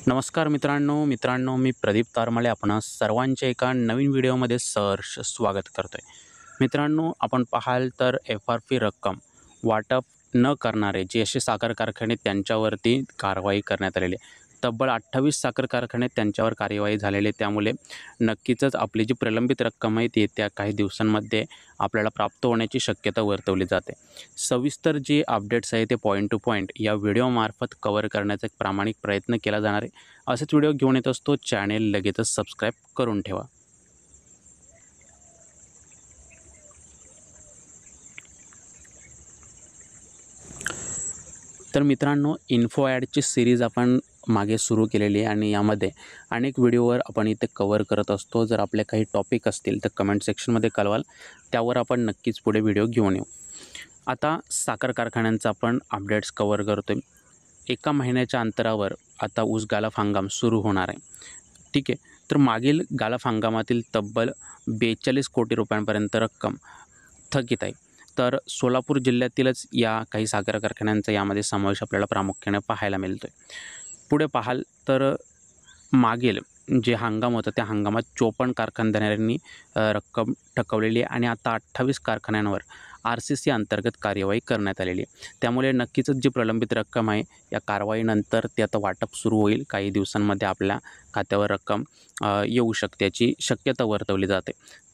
नमस्कार मित्रांनो मी प्रदीप तारमाळे आपणा सर्वांचे एका नवीन व्हिडिओमध्ये सहर्ष स्वागत करतोय। मित्रांनो, आपण पाहाल तर FRP रक्कम वाटप न करणारे जे असे साखर कारखाने त्यांच्यावरती कारवाई करण्यात आलेली आहे। तब्बल 28 साखर कारखाने त्यांच्यावर कार्यवाही झालेली आहे। त्यामुळे नक्कीच आपली जी प्रलंबित रक्कम आहे ती येत्या काही दिवसांमध्ये आपल्याला प्राप्त होण्याची शक्यता वर्तवली जाते। सविस्तर जे अपडेट्स आहे ते पॉईंट टू पॉईंट या व्हिडिओमार्फत कव्हर करण्याचा एक प्रामाणिक प्रयत्न केला जाणार आहे। असेच व्हिडिओ घेऊन येत असतो। चॅनेल लगेचच सबस्क्राईब करून ठेवा। तर मित्रांनो, इन्फो ॲडची सीरीज आपण मागे सुरू केलेली आहे आणि यामध्ये अनेक व्हिडिओवर आपण इथे कव्हर करत असतो। जर आपले काही टॉपिक असतील तर कमेंट सेक्शनमध्ये कळवाल, त्यावर आपण नक्कीच पुढे व्हिडिओ घेऊन येऊ। आता साखर कारखान्यांचा आपण अपडेट्स कव्हर करतोय। एका महिन्याच्या अंतरावर आता ऊस गालफ हंगाम सुरू होणार आहे। ठीक आहे, तर मागील गालफ हंगामातील तब्बल 42 कोटी रुपयांपर्यंत रक्कम थकीत आहे। तर सोलापूर जिल्ह्यातीलच या काही साखर कारखान्यांचा यामध्ये समावेश आपल्याला प्रामुख्याने पाहायला मिळतोय। पुढे पाहाल तर मागील जे हंगाम होता त्या हंगामात 54 कारखानदारांनी रक्कम थकवलेली आहे आणि आता 28 कारखान्यांवर RCC अंतर्गत कार्यवाही करण्यात आलेली आहे। त्यामुळे नक्कीच जी प्रलंबित रक्कम आहे या कारवाईनंतर ते आता वाटप सुरू होईल। काही दिवसांमध्ये आपल्या खात्यावर रक्कम येऊ शकते याची शक्यता वर्तवली जाते।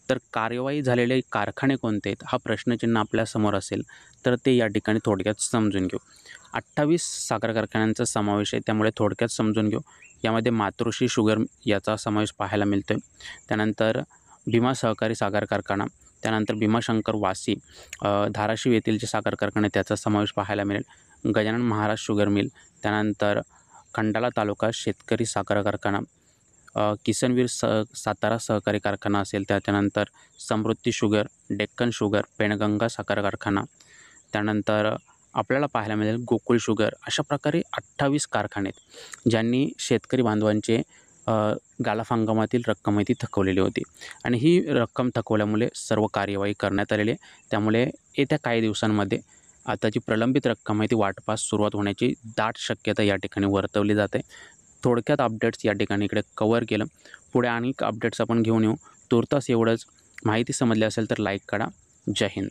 तर कार्यवाही झालेले कारखाने कोणते आहेत हा प्रश्नचिन्ह आपल्यासमोर असेल तर ते या ठिकाणी थोडक्यात समजून घेऊ। 28 साखर कारखान्यांचा समावेश आहे, त्यामुळे थोडक्यात समजून घेऊ। यामध्ये मातोश्री शुगर याचा समावेश पाहायला मिळतो आहे। त्यानंतर भीमा सहकारी साखर कारखाना, त्यानंतर भीमाशंकर वासी धाराशिव येथील जे साखर कारखाने त्याचा समावेश पाहायला मिळेल। गजानन महाराज शुगर मिल, त्यानंतर खंडाळा तालुका शेतकरी साखर कारखाना, किसनवीर सातारा सहकारी कारखाना असेल, त्याच्यानंतर समृद्धी शुगर, डेक्कन शुगर, पेणगंगा साखर कारखाना, त्यानंतर आपल्याला पाहायला मिळेल गोकुळ शुगर। अशा प्रकारे 28 कारखाने आहेत ज्यांनी शेतकरी बांधवांचे गालफ हंगामातील रक्कम आहे ती थकवलेली होती आणि ही रक्कम थकवल्यामुळे सर्व कार्यवाही करण्यात आलेली आहे। त्यामुळे येत्या काही दिवसांमध्ये आता जी प्रलंबित रक्कम आहे ती वाटपास सुरुवात होण्याची दाट शक्यता या ठिकाणी वर्तवली जाते। थोडक्यात अपडेट्स या ठिकाणी इकडे कव्हर केलं। पुढे अनेक अपडेट्स आपण घेऊन येऊ। तूर्तास एवढंच। माहिती समजली असेल तर लाईक करा। जय हिंद।